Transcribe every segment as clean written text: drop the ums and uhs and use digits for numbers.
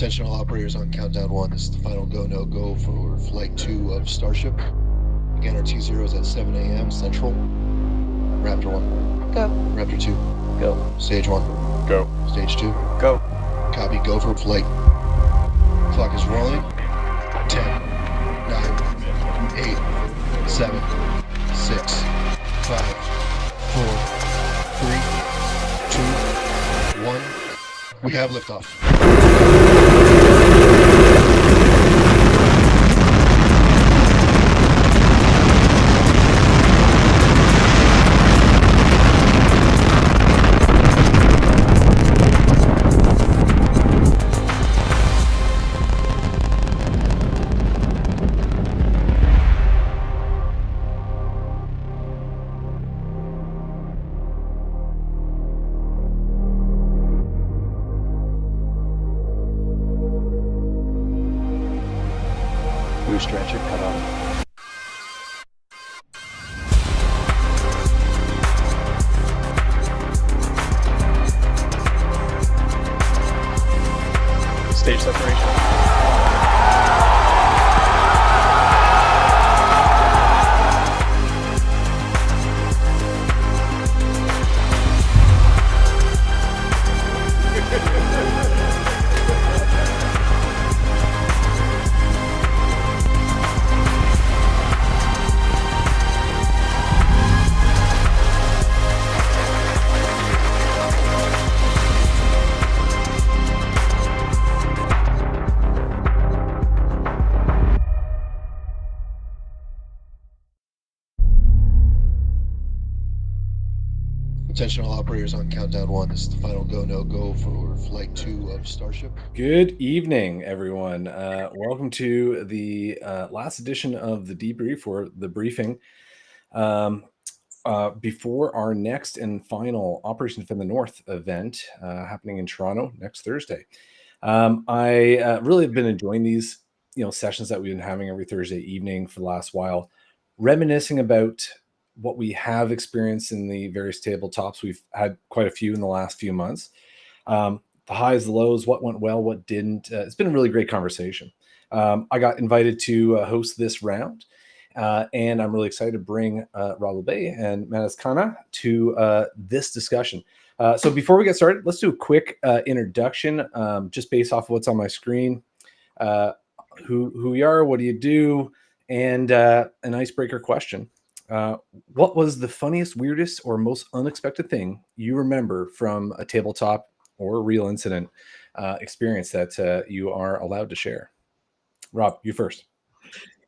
Attention all operators on countdown 1. This is the final go, no go for flight 2 of Starship. Again, our T0 is at 7 a.m. Central. Raptor 1. Go. Raptor 2. Go. Stage 1. Go. Stage 2. Go. Copy, go for flight. Clock is rolling. 10, 9, 8, 7, 6, 5, 4, 3, 2, 1. We have liftoff. Boost stretcher cut off. Stage separation. Attention all operators on countdown 1. This is the final go, no go for flight 2 of Starship. Good evening, everyone. Welcome to the last edition of the debrief or the briefing before our next and final Operation Defend the North event happening in Toronto next Thursday. I really have been enjoying these, sessions that we've been having every Thursday evening for the last while, reminiscing about what we have experienced in the various tabletops. We've had quite a few in the last few months. The highs, the lows, what went well, what didn't. It's been a really great conversation. I got invited to host this round, and I'm really excited to bring Rob Bay and Manas Khanna to this discussion. So before we get started, let's do a quick introduction, just based off of what's on my screen. Who you are, what do you do, and an icebreaker question. What was the funniest, weirdest, or most unexpected thing you remember from a tabletop or a real incident experience that you are allowed to share? Rob, you first.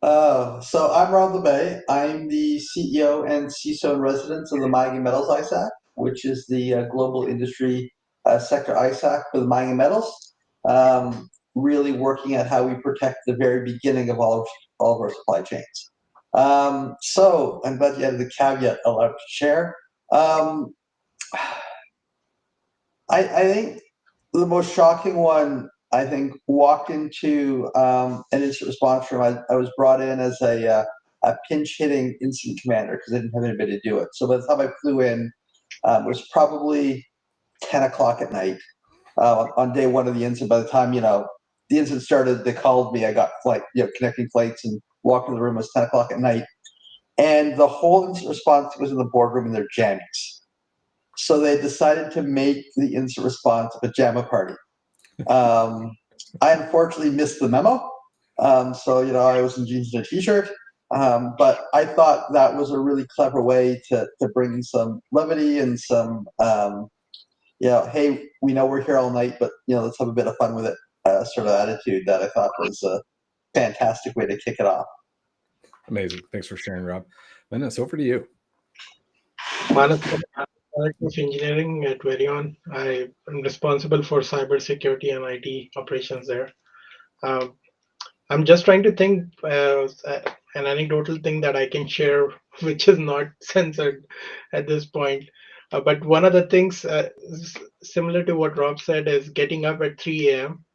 So I'm Rob LeBay. I'm the CEO and CISO in residence of the Mining and Metals ISAC, which is the global industry sector ISAC for the mining and metals, really working at how we protect the very beginning of all of our supply chains. So I'm glad you added the caveat allowed to share. I think the most shocking one, walked into an incident response room. I was brought in as a pinch hitting incident commander because I didn't have anybody to do it. So by the time I flew in, it was probably 10 o'clock at night on day one of the incident. By the time, the incident started, they called me. I got connecting flights and walked in the room. It was 10 o'clock at night. And the whole incident response was in the boardroom in their jammies. So they decided to make the incident response a pajama party. I unfortunately missed the memo. So, I was in jeans and a t-shirt. But I thought that was a really clever way to bring in some levity and some, hey, we know we're here all night, but, let's have a bit of fun with it sort of attitude that I thought was a fantastic way to kick it off. Amazing. Thanks for sharing, Rob. Manas, over to you. Manas, Director of Engineering at Verion. I am responsible for cybersecurity and IT operations there. I'm just trying to think an anecdotal thing that I can share, which is not censored at this point. But one of the things similar to what Rob said is getting up at 3 a.m.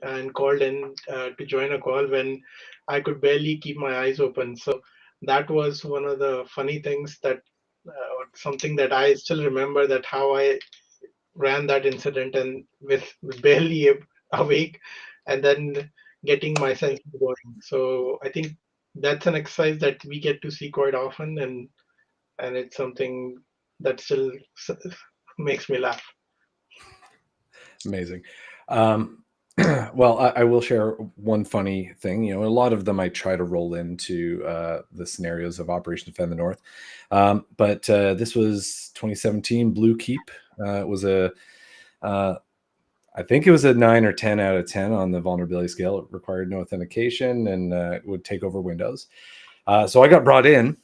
and called in to join a call when I could barely keep my eyes open. So that was one of the funny things that, or something that I still remember, that how I ran that incident and with barely awake and then getting myself going. So I think that's an exercise that we get to see quite often, and it's something that still makes me laugh. Amazing. Well, I will share one funny thing. A lot of them I try to roll into the scenarios of Operation Defend the North. But this was 2017 Blue Keep. It was I think it was a 9 or 10 out of 10 on the vulnerability scale. It required no authentication and it would take over Windows. So I got brought in,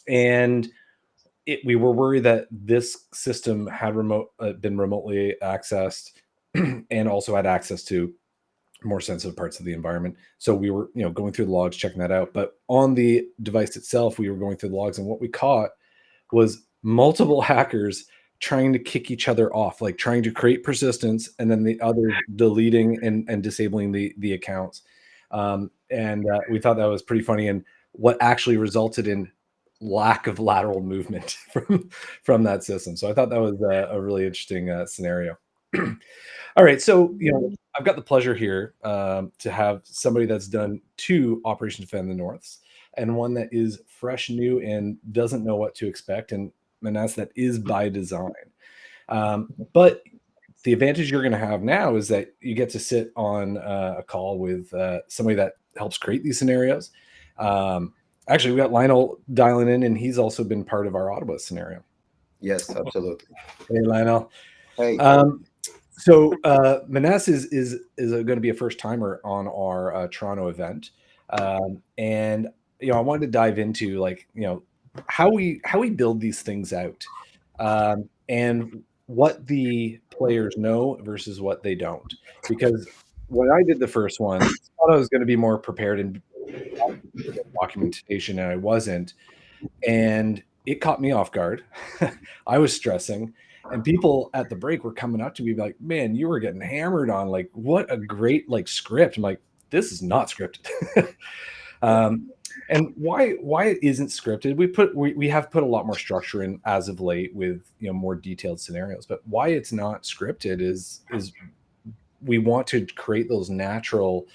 and we were worried that this system had been remotely accessed and also had access to more sensitive parts of the environment. So we were, going through the logs, checking that out. But on the device itself, we were going through the logs, and what we caught was multiple hackers trying to kick each other off, like trying to create persistence, and then the others deleting and disabling the accounts. And we thought that was pretty funny, and what actually resulted in lack of lateral movement from that system. So I thought that was a really interesting scenario. All right, so I've got the pleasure here to have somebody that's done 2 Operation Defend the Norths, and one that is fresh, new, and doesn't know what to expect, and Manas, that is by design. But the advantage you're going to have now is that you get to sit on a call with somebody that helps create these scenarios. Actually, we got Lionel dialing in, and he's also been part of our Ottawa scenario. Yes, absolutely. Hey, Lionel. Hey. So Manas is going to be a first timer on our Toronto event, and I wanted to dive into how we build these things out, and what the players know versus what they don't. Because when I did the first one, I thought I was going to be more prepared and documentation, and I wasn't, and it caught me off guard. I was stressing. And people at the break were coming up to me like, man, you were getting hammered on, like, what a great script. I'm like, this is not scripted. And why it isn't scripted? We have put a lot more structure in as of late with more detailed scenarios. But why it's not scripted is we want to create those natural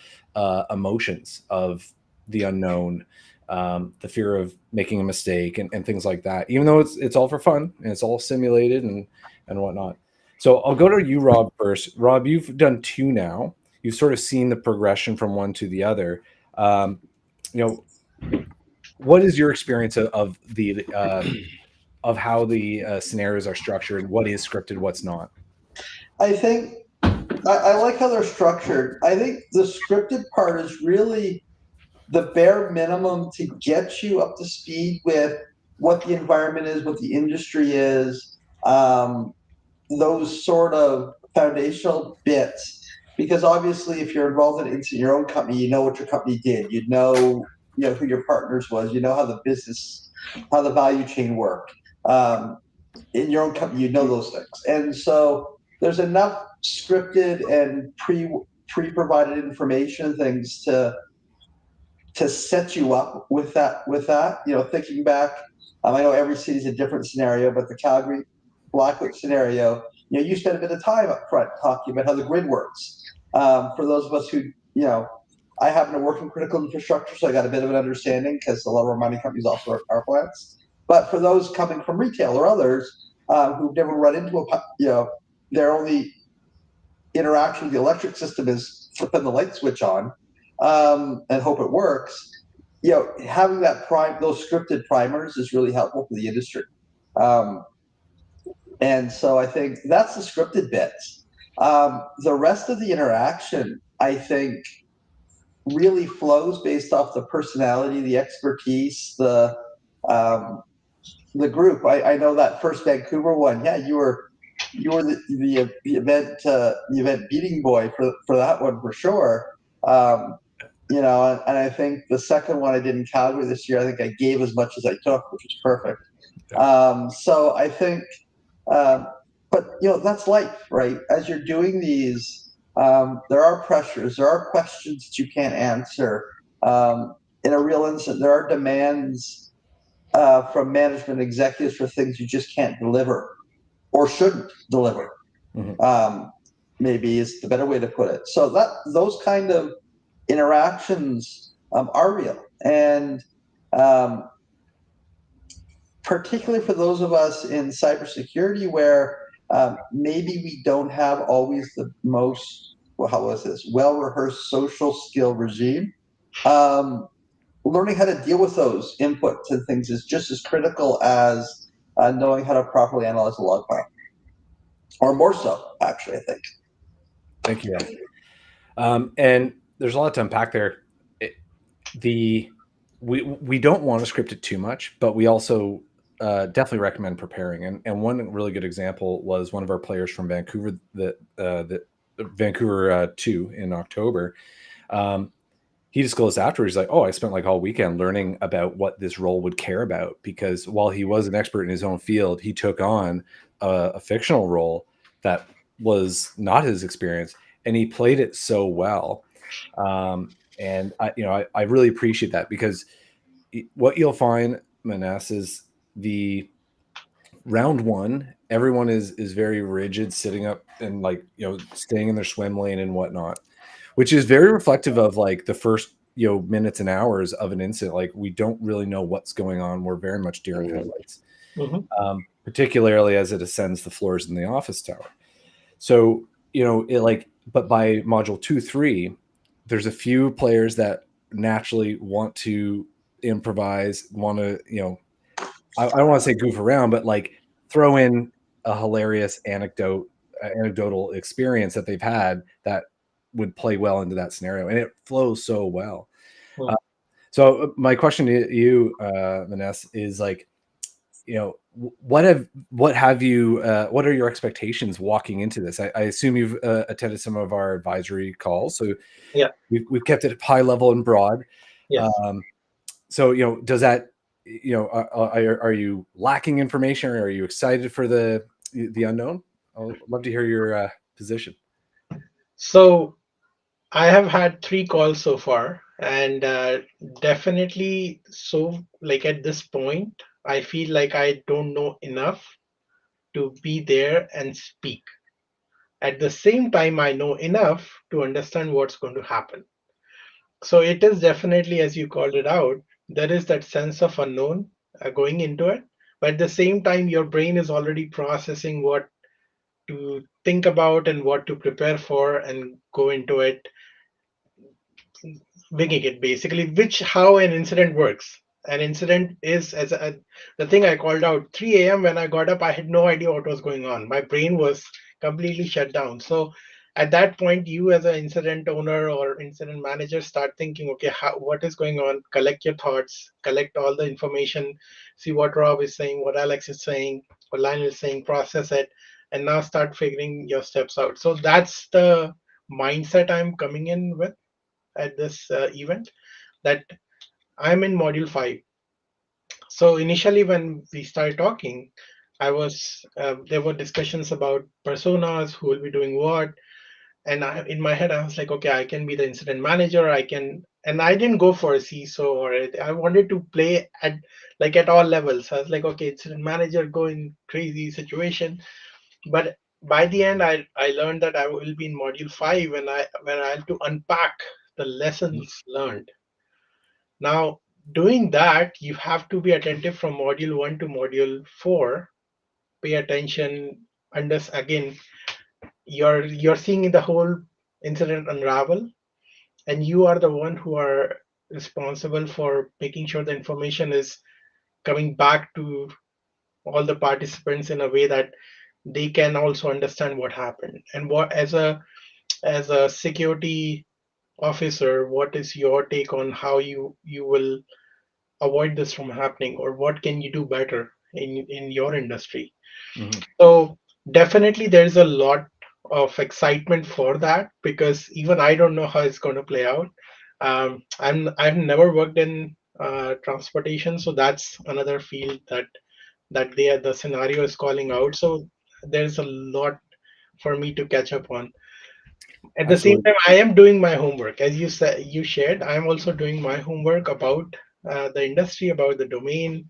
emotions of the unknown, the fear of making a mistake and things like that, even though it's all for fun and it's all simulated and whatnot. So I'll go to you, Rob, first. Rob, you've done 2 now. You've sort of seen the progression from one to the other. What is your experience of how the scenarios are structured? What is scripted, what's not? I think I like how they're structured. I think the scripted part is really the bare minimum to get you up to speed with what the environment is, what the industry is, those sort of foundational bits. Because obviously, if you're involved in your own company, you know what your company did. You know who your partners was. You know how the value chain worked. In your own company, you know those things. And so there's enough scripted and pre-provided information things to set you up with that. Thinking back, I know every city's a different scenario, but the Calgary Blackwood scenario, you spend a bit of time up front talking about how the grid works. For those of us who, I happen to work in critical infrastructure, so I got a bit of an understanding because a lot of our mining companies also are power plants. But for those coming from retail or others who've never run into their only interaction with the electric system is flipping the light switch on and hope it works. Having those scripted primers is really helpful for the industry. And so I think that's the scripted bits. The rest of the interaction, I think, really flows based off the personality, the expertise, the group. I know that first Vancouver one. Yeah, you were the event beating boy for that one for sure. And I think the second one I did in Calgary this year, I think I gave as much as I took, which was perfect. So I think, but that's life, right? As you're doing these, there are pressures, there are questions that you can't answer. In a real instant, there are demands from management executives for things you just can't deliver or shouldn't deliver. Mm-hmm. maybe is the better way to put it. So that those kind of interactions are real, and particularly for those of us in cybersecurity where maybe we don't have always the most, well, how was this, well-rehearsed social skill regime. Learning how to deal with those input to things is just as critical as knowing how to properly analyze a log file, or more so, actually, I think. Thank you, Rob. And there's a lot to unpack there. We don't want to script it too much, but we also definitely recommend preparing. And one really good example was one of our players from Vancouver, the Vancouver 2 in October. He disclosed afterwards, like, oh, I spent like all weekend learning about what this role would care about, because while he was an expert in his own field, he took on a fictional role that was not his experience, and he played it so well. And I really appreciate that, because what you'll find, Manas, is the round one, everyone is very rigid, sitting up and like, staying in their swim lane and whatnot, which is very reflective of like the first minutes and hours of an incident. Like, we don't really know what's going on. We're very much deer in headlights, particularly as it ascends the floors in the office tower. So but by module 2-3, there's a few players that naturally want to improvise, want to I don't want to say goof around, but like throw in a hilarious anecdotal experience that they've had that would play well into that scenario, and it flows so well. So my question to you, Vanessa, is like, what are your expectations walking into this? I assume you've attended some of our advisory calls, so yeah, we've kept it high level and broad. Yes. So does that, are you lacking information, or are you excited for the unknown? I'd love to hear your position. So I have had 3 calls so far, and definitely, so like at this point, I feel like I don't know enough to be there and speak. At the same time, I know enough to understand what's going to happen. So it is definitely, as you called it out, there is that sense of unknown going into it. But at the same time, your brain is already processing what to think about and what to prepare for and go into it, winging it basically, which how an incident works. An incident is the thing I called out 3 a.m. when I got up. I had no idea what was going on. My brain was completely shut down. So at that point, you as an incident owner or incident manager start thinking, okay, what is going on? Collect your thoughts, collect all the information, see what Rob is saying, what Alex is saying, what Lionel is saying, process it, and now start figuring your steps out. So that's the mindset I'm coming in with at this event, that I'm in module 5. So initially when we started talking, I was there were discussions about personas, who will be doing what, and in my head I was like, okay, I can be the incident manager, and I didn't go for a CISO I wanted to play at all levels. I was like, okay, incident manager, go in crazy situation. But by the end, I learned that I will be in module 5, and when I have to unpack the lessons learned. Now, doing that, you have to be attentive from module 1 to module 4. Pay attention. Again, you're seeing the whole incident unravel, and you are the one who are responsible for making sure the information is coming back to all the participants in a way that they can also understand what happened. And what, as a security officer, what is your take on how you will avoid this from happening, or what can you do better in your industry? So definitely there's a lot of excitement for that, because even I don't know how it's going to play out. I've never worked in transportation, so that's another field that the scenario is calling out. So there's a lot for me to catch up on. At the same Absolutely. time, I am doing my homework. As you said, you shared, I'm also doing my homework about the industry, about the domain,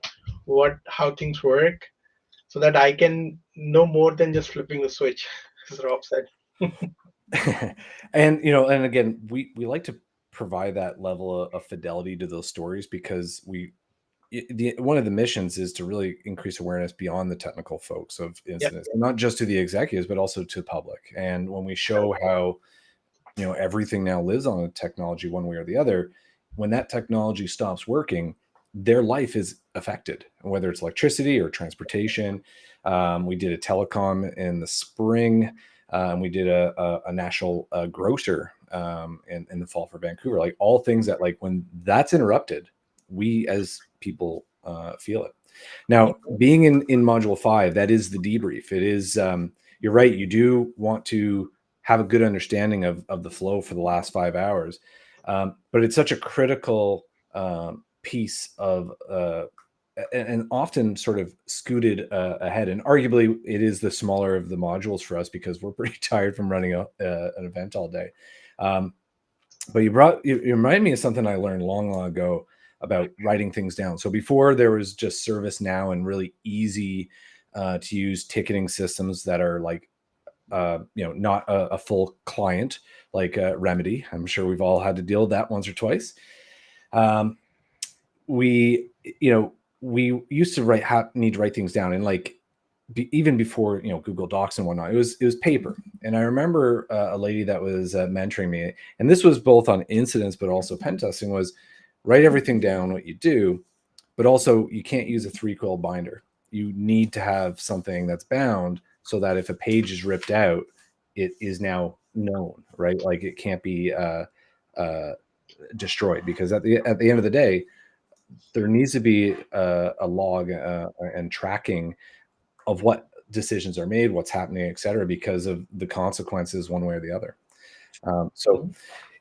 how things work, so that I can know more than just flipping the switch, as Rob said. And and again, we like to provide that level of fidelity to those stories because one of the missions is to really increase awareness beyond the technical folks of incidents, not just to the executives, but also to the public. And when we show how everything now lives on a technology one way or the other, when that technology stops working, their life is affected, whether it's electricity or transportation. We did a telecom in the spring. We did a national grocer in the fall for Vancouver. Like all things that when that's interrupted, we as people feel it. Now, being in module 5, that is the debrief. It is you're right. You do want to have a good understanding of the flow for the last 5 hours, but it's such a critical piece of and often sort of scooted ahead. And arguably, it is the smaller of the modules for us because we're pretty tired from running an event all day. But you remind me of something I learned long ago about writing things down. So before there was just ServiceNow and really easy to use ticketing systems that are not a full client like Remedy. I'm sure we've all had to deal with that once or twice. We used to need to write things down, and even before Google Docs and whatnot, it was paper. And I remember a lady that was mentoring me, and this was both on incidents but also pen testing, was write everything down what you do, but also you can't use a 3-quill binder. You need to have something that's bound so that if a page is ripped out, it is now known, right? Like it can't be destroyed, because at the end of the day, there needs to be a log and tracking of what decisions are made, what's happening, et cetera, because of the consequences one way or the other.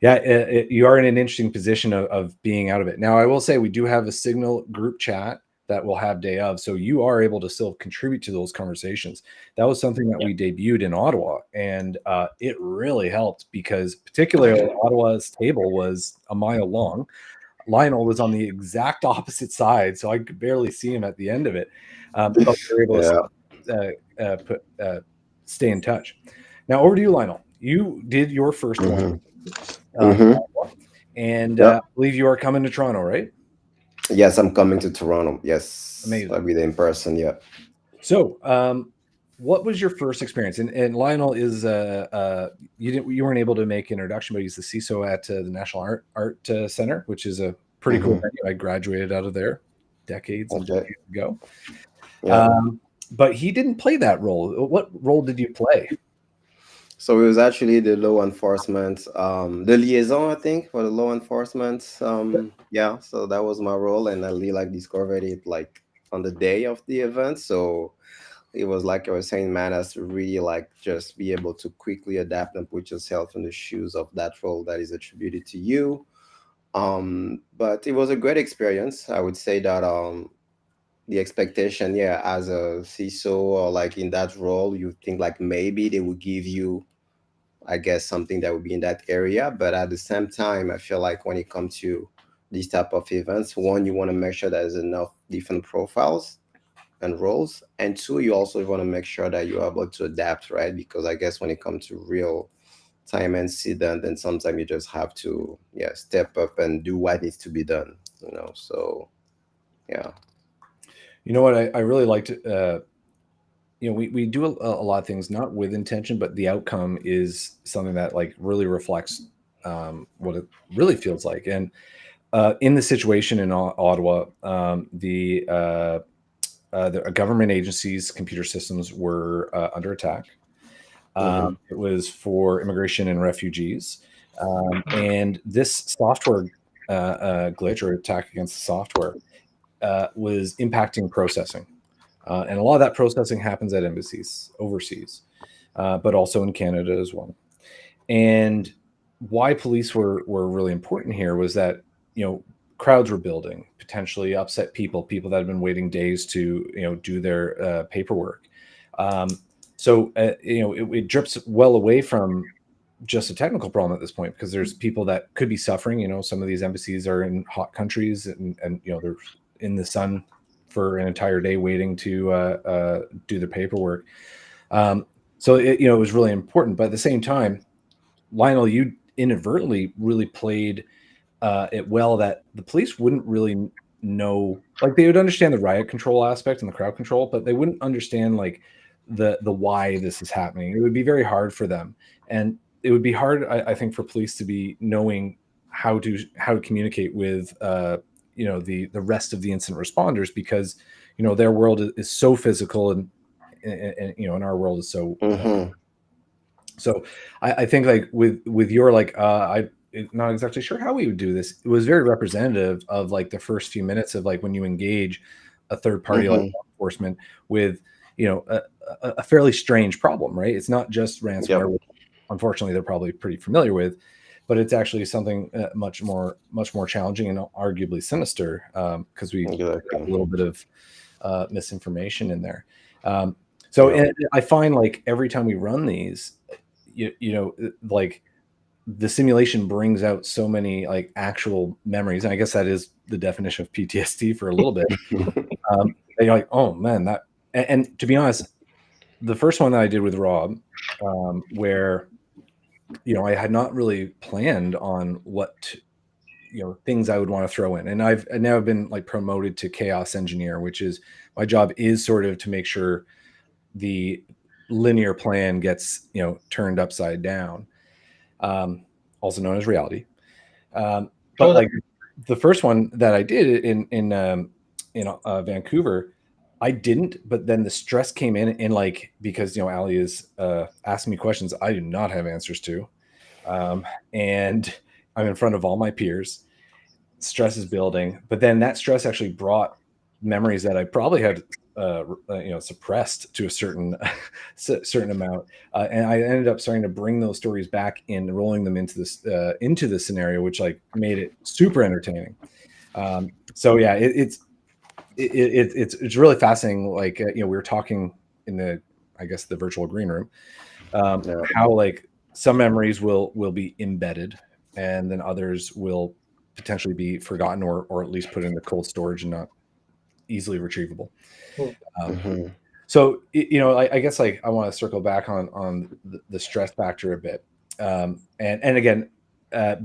You are in an interesting position of being out of it. Now, I will say we do have a Signal group chat that we'll have day of, so you are able to still contribute to those conversations. That was something that we debuted in Ottawa, and it really helped because particularly Ottawa's table was a mile long. Lionel was on the exact opposite side, so I could barely see him at the end of it. But we were able to stay in touch. Now, over to you, Lionel. You did your first one, and I believe you are coming to Toronto, right? Yes, I'm coming to Toronto. Yes, amazing. I'll be there in person. Yeah. So, what was your first experience? And Lionel is you weren't able to make introduction, but he's the CISO at the National Art Center, which is a pretty cool venue. I graduated out of there decades ago. Yeah. But he didn't play that role. What role did you play? So it was actually the law enforcement, the liaison, I think, for the law enforcement. Yeah, so that was my role, and I really discovered it on the day of the event. So it was like I was saying, man, has to really just be able to quickly adapt and put yourself in the shoes of that role that is attributed to you. But it was a great experience. I would say that the expectation, as a CISO or in that role, you think maybe they would give you, I guess, something that would be in that area. But at the same time, I feel like when it comes to these type of events, one, you want to make sure there's enough different profiles and roles, and two, you also want to make sure that you're able to adapt, right? Because I guess when it comes to real time incident, then sometimes you just have to step up and do what needs to be done, so yeah. You know what I really liked, we do a lot of things not with intention, but the outcome is something that really reflects what it really feels like. And in the situation in Ottawa, the government agencies' computer systems were under attack. It was for immigration and refugees, and this software glitch or attack against the software was impacting processing. And a lot of that processing happens at embassies overseas, but also in Canada as well. And why police were really important here was that, crowds were building, potentially upset people that had been waiting days to, do their paperwork. So it drips well away from just a technical problem at this point, because there's people that could be suffering. Some of these embassies are in hot countries and they're in the sun for an entire day waiting to do the paperwork. So it was really important. But at the same time, Lionel, you inadvertently really played it well, that the police wouldn't really know, like they would understand the riot control aspect and the crowd control, but they wouldn't understand like the why this is happening. It would be very hard for them, and it would be hard, I think, for police to be knowing how to communicate with the rest of the incident responders, because their world is so physical, and and our world is so so I think like with your like I'm not exactly sure how we would do this. It was very representative of like the first few minutes of like when you engage a third party like law enforcement with a fairly strange problem, right? It's not just ransomware, which unfortunately they're probably pretty familiar with, but it's actually something much more challenging and arguably sinister, because we have a little bit of misinformation in there. So and I find like every time we run these, like the simulation brings out so many like actual memories, and I guess that is the definition of PTSD for a little bit. And you're like, oh man, that. And to be honest, the first one that I did with Rob, where I had not really planned on what things I would want to throw in, and I've now been like promoted to chaos engineer, which is my job is sort of to make sure the linear plan gets turned upside down, also known as reality. But like the first one that I did in Vancouver, I didn't, but then the stress came in, and like because Ali is asking me questions I do not have answers to, and I'm in front of all my peers. Stress is building, but then that stress actually brought memories that I probably had suppressed to a certain amount, and I ended up starting to bring those stories back and rolling them into this scenario, which like made it super entertaining. So yeah, it's really fascinating. Like we were talking in the virtual green room, how like some memories will be embedded, and then others will potentially be forgotten or at least put in the cold storage and not easily retrievable. So I guess like I want to circle back on the stress factor a bit, and again,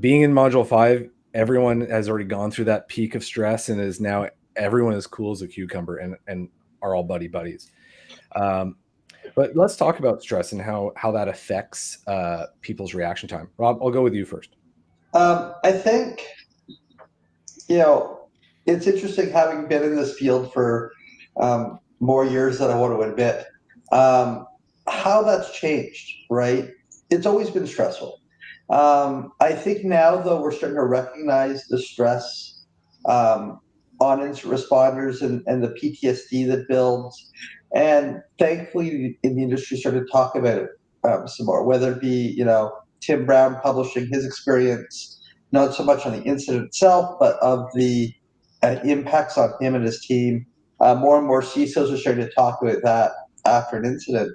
being in module 5, everyone has already gone through that peak of stress and is now everyone is cool as a cucumber and are all buddies. But let's talk about stress and how that affects people's reaction time. Rob, I'll go with you first. I think it's interesting, having been in this field for more years than I want to admit, how that's changed, right? It's always been stressful. I think now, though, we're starting to recognize the stress on incident responders and the PTSD that builds. And thankfully, in the industry, started to talk about it some more, whether it be, Tim Brown publishing his experience, not so much on the incident itself, but of the impacts on him and his team. More and more CISOs are starting to talk about that after an incident.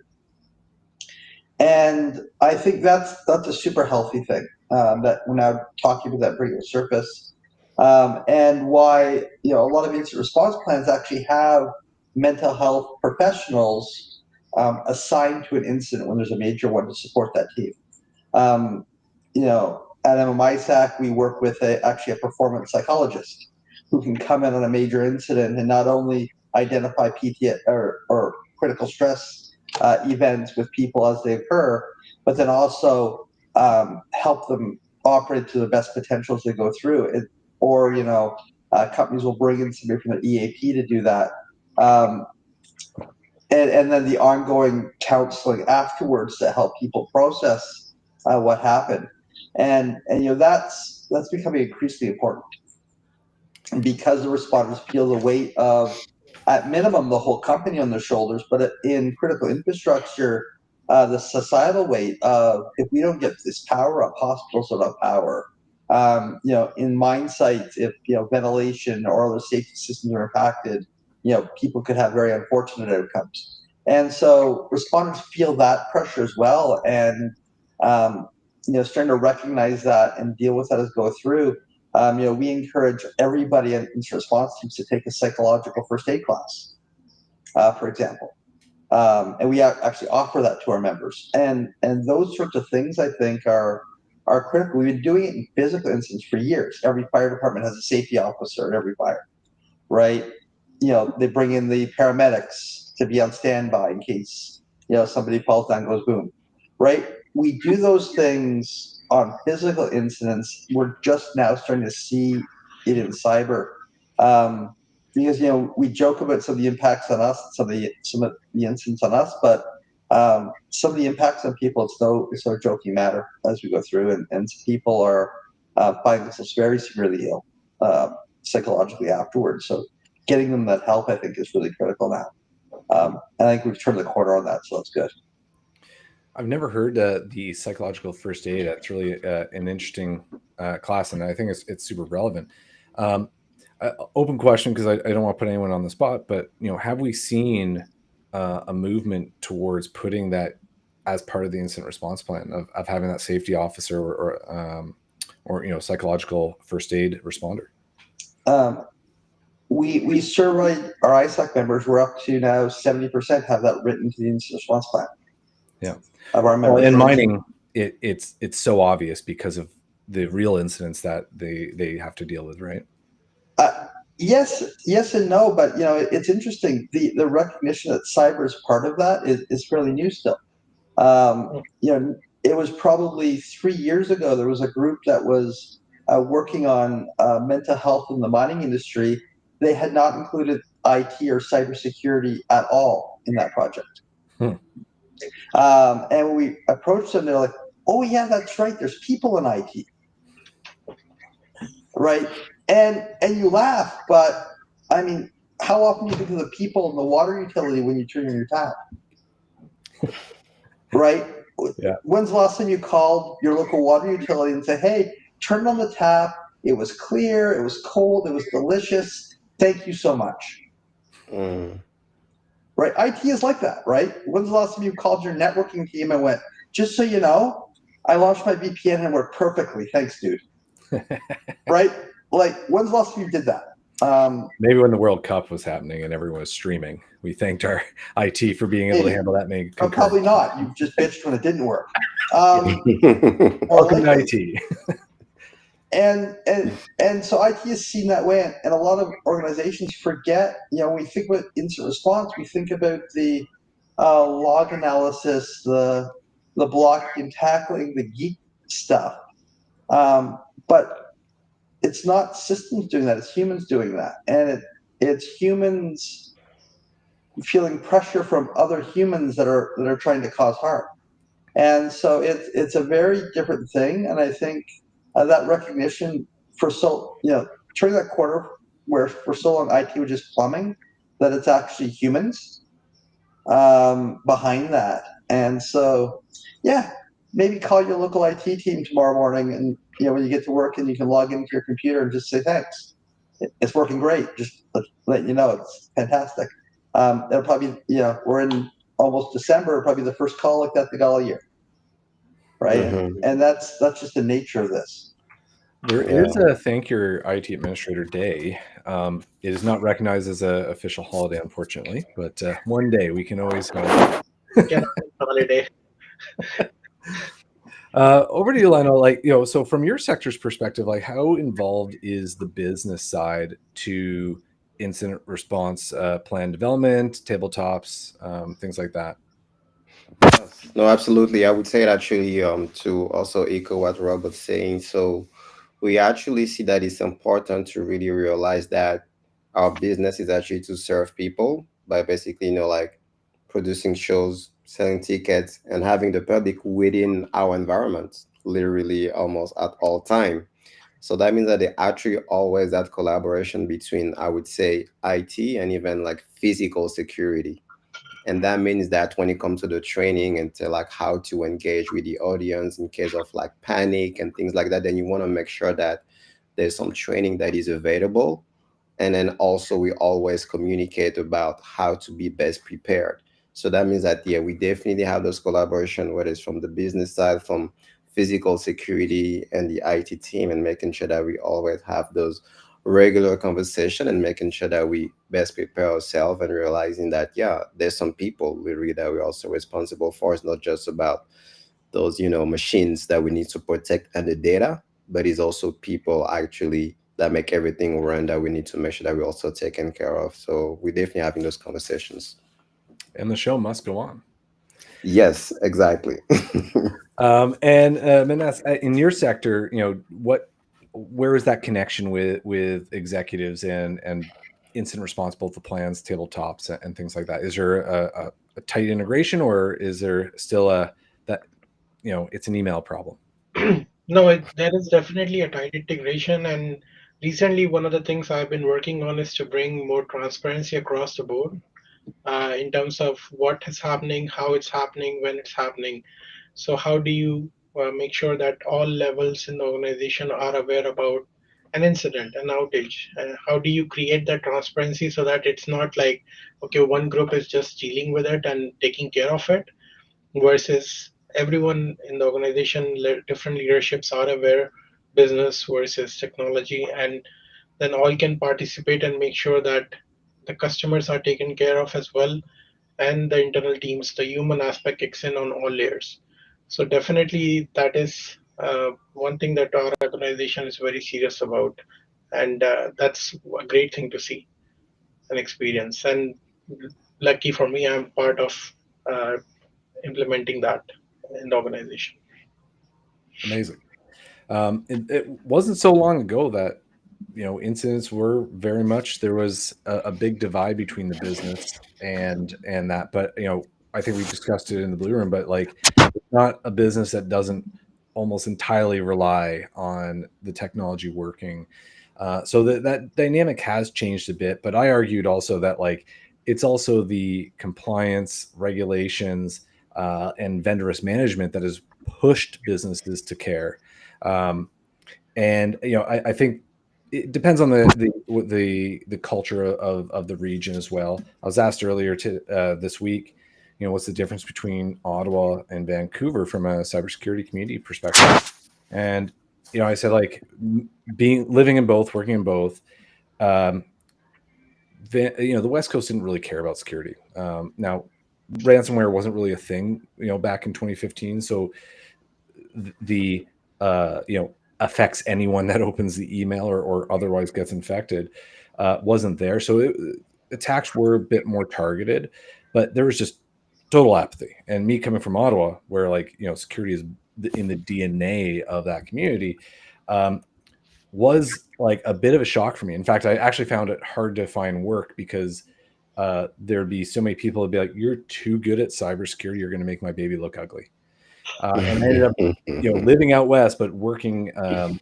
And I think that's a super healthy thing, that we're now talking about that bringing to the surface. And why a lot of incident response plans actually have mental health professionals assigned to an incident when there's a major one to support that team. At MMISAC, we work with actually a performance psychologist who can come in on a major incident and not only identify PTSD or critical stress events with people as they occur, but then also help them operate to the best potential as they go through it. Or companies will bring in somebody from the EAP to do that, and then the ongoing counseling afterwards to help people process what happened. And that's becoming increasingly important, because the responders feel the weight of, at minimum, the whole company on their shoulders, but in critical infrastructure, the societal weight of, if we don't get this power up, hospitals don't have power. In mine sites, if ventilation or other safety systems are impacted, people could have very unfortunate outcomes. And so responders feel that pressure as well, and starting to recognize that and deal with that as go through. We encourage everybody in incident response teams to take a psychological first aid class, for example, And we actually offer that to our members. And those sorts of things, I think, are critical. We've been doing it in physical incidents for years. Every fire department has a safety officer at every fire, right? They bring in the paramedics to be on standby in case somebody falls down, goes boom, right? We do those things on physical incidents. We're just now starting to see it in cyber, because we joke about some of the impacts on us, some of the incidents on us, but some of the impacts on people, it's no joking matter as we go through, and people are finding themselves very severely ill psychologically afterwards. So getting them that help, I think, is really critical now. I think we've turned the corner on that, so that's good. I've never heard the psychological first aid. That's really an interesting class, and I think it's super relevant. Open question, because I don't want to put anyone on the spot, but have we seen a movement towards putting that as part of the incident response plan of having that safety officer or psychological first aid responder? We surveyed our ISAC members. We're up to now 70% have that written to the incident response plan. Yeah. Of our members. Well, in mining, it's so obvious because of the real incidents that they have to deal with, right? Yes and no, but it's interesting. The recognition that cyber is part of that is fairly new still. It was probably 3 years ago. There was a group that was working on mental health in the mining industry. They had not included IT or cybersecurity at all in that project. And when we approached them, they're like, "Oh yeah, that's right. There's people in IT, right?" And you laugh, but I mean, how often do you think of the people in the water utility when you turn on your tap? Right? Yeah. When's the last time you called your local water utility and say, "Hey, turn on the tap. It was clear. It was cold. It was delicious. Thank you so much." Right? IT is like that, right? When's the last time you called your networking team and went, "Just so you know, I launched my VPN and it worked perfectly. Thanks, dude." Right? Like, when's the last time you did that? Maybe when the World Cup was happening and everyone was streaming, we thanked our IT for being able to handle that many. Probably not. You just bitched when it didn't work. Welcome to IT. And so IT is seen that way, and a lot of organizations forget. When we think about incident response, we think about the log analysis, the blocking and tackling, the geek stuff, but it's not systems doing that. It's humans doing that, and it's humans feeling pressure from other humans that are trying to cause harm. And so it's a very different thing. And I think that recognition turning that corner where for so long IT was just plumbing, that it's actually humans behind that. And so, yeah, maybe call your local IT team tomorrow morning, and when you get to work, and you can log into your computer and just say thanks. It's working great. Just let you know it's fantastic. It'll probably we're in almost December. Probably the first call like that they got all year, right? And that's just the nature of this. There is a Thank Your IT Administrator Day. It is not recognized as an official holiday, unfortunately, but one day we can always go. Holiday. Over to you, Lionel. So from your sector's perspective, how involved is the business side to incident response plan development, tabletops, things like that? No, absolutely. I would say it actually to also echo what Rob was saying. So we actually see that it's important to really realize that our business is actually to serve people by basically, producing shows, selling tickets, and having the public within our environment, literally almost at all time. So that means that they actually always that collaboration between, I would say, IT and even physical security. And that means that when it comes to the training and to how to engage with the audience in case of panic and things like that, then you want to make sure that there's some training that is available. And then also we always communicate about how to be best prepared. So that means that, we definitely have those collaboration, whether it's from the business side, from physical security and the IT team, and making sure that we always have those regular conversation and making sure that we best prepare ourselves and realizing that, yeah, there's some people literally that we're also responsible for. It's not just about those, machines that we need to protect and the data, but it's also people actually that make everything run that we need to make sure that we're also taken care of. So we're definitely having those conversations. And the show must go on. Yes, exactly. And Manas, in your sector, where is that connection with executives and incident response, both the plans, tabletops, and things like that? Is there a tight integration, or is there still that it's an email problem? No, there is definitely a tight integration. And recently, one of the things I've been working on is to bring more transparency across the board in terms of what is happening, how it's happening, when it's happening. So, how do you make sure that all levels in the organization are aware about an incident, an outage? How do you create that transparency so that it's not like, okay, one group is just dealing with it and taking care of it, versus everyone in the organization, different leaderships are aware, business versus technology, and then all can participate and make sure that the customers are taken care of as well, and the internal teams, the human aspect kicks in on all layers. So definitely that is one thing that our organization is very serious about, and that's a great thing to see and experience. And lucky for me, I'm part of uh, implementing that in the organization. Amazing. It wasn't so long ago that incidents were very much, there was a big divide between the business and that. But I think we discussed it in the blue room, but like, it's not a business that doesn't almost entirely rely on the technology working. So that dynamic has changed a bit. But I argued also that, like, it's also the compliance regulations and vendor risk management that has pushed businesses to care. Um, and I think it depends on the culture of the region as well. I was asked earlier this week, what's the difference between Ottawa and Vancouver from a cybersecurity community perspective? And I said, like, living in both, working in both. The West Coast didn't really care about security. Now, ransomware wasn't really a thing, back in 2015. So the affects anyone that opens the email or otherwise gets infected wasn't there. So attacks were a bit more targeted, but there was just total apathy. And me coming from Ottawa, where, like, security is in the DNA of that community, was like a bit of a shock for me. In fact, I actually found it hard to find work because there'd be so many people who'd be like, "You're too good at cybersecurity. You're going to make my baby look ugly." And I ended up, living out west, but working in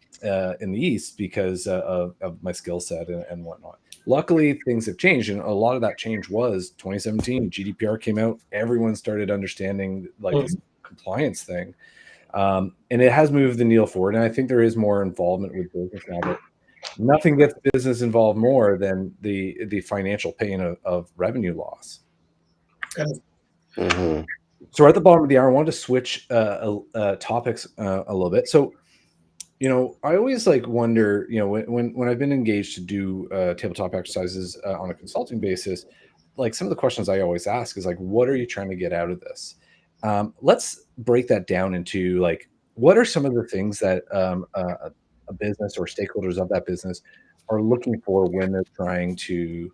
the east because of my skill set and whatnot. Luckily, things have changed, and a lot of that change was 2017. GDPR came out. Everyone started understanding, like, this compliance thing, and it has moved the needle forward. And I think there is more involvement with business now, but nothing gets business involved more than the financial pain of revenue loss. Mm-hmm. So we're at the bottom of the hour. I wanted to switch topics a little bit. So, I always, like, wonder, when I've been engaged to do tabletop exercises on a consulting basis, like, some of the questions I always ask is, like, what are you trying to get out of this? Let's break that down into, like, what are some of the things that a business or stakeholders of that business are looking for when they're trying to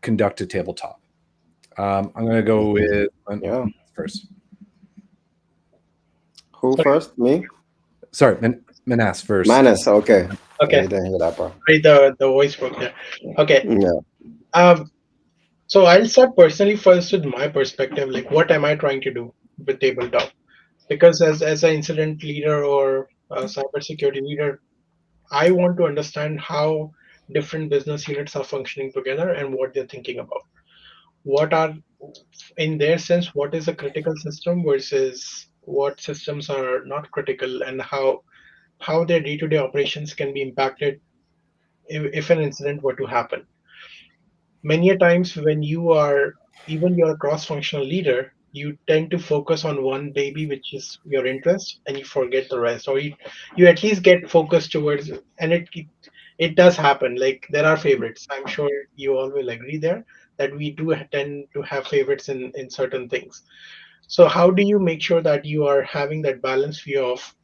conduct a tabletop. I'm going to go with first. Who first? Me? Sorry, Manas first. Manas, okay. Okay. I didn't hear that part. The voice broke there. Okay. Yeah. So I'll start personally first with my perspective, like, what am I trying to do with tabletop? Because as an incident leader or a cybersecurity leader, I want to understand how different business units are functioning together and what they're thinking about. What are, in their sense, what is a critical system versus what systems are not critical, and how their day-to-day operations can be impacted if an incident were to happen. Many a times when you're a cross-functional leader, you tend to focus on one baby, which is your interest, and you forget the rest, or you at least get focused towards it. And it does happen. Like there are favorites. I'm sure you all will agree there that we do tend to have favorites in certain things. So how do you make sure that you are having that balanced view of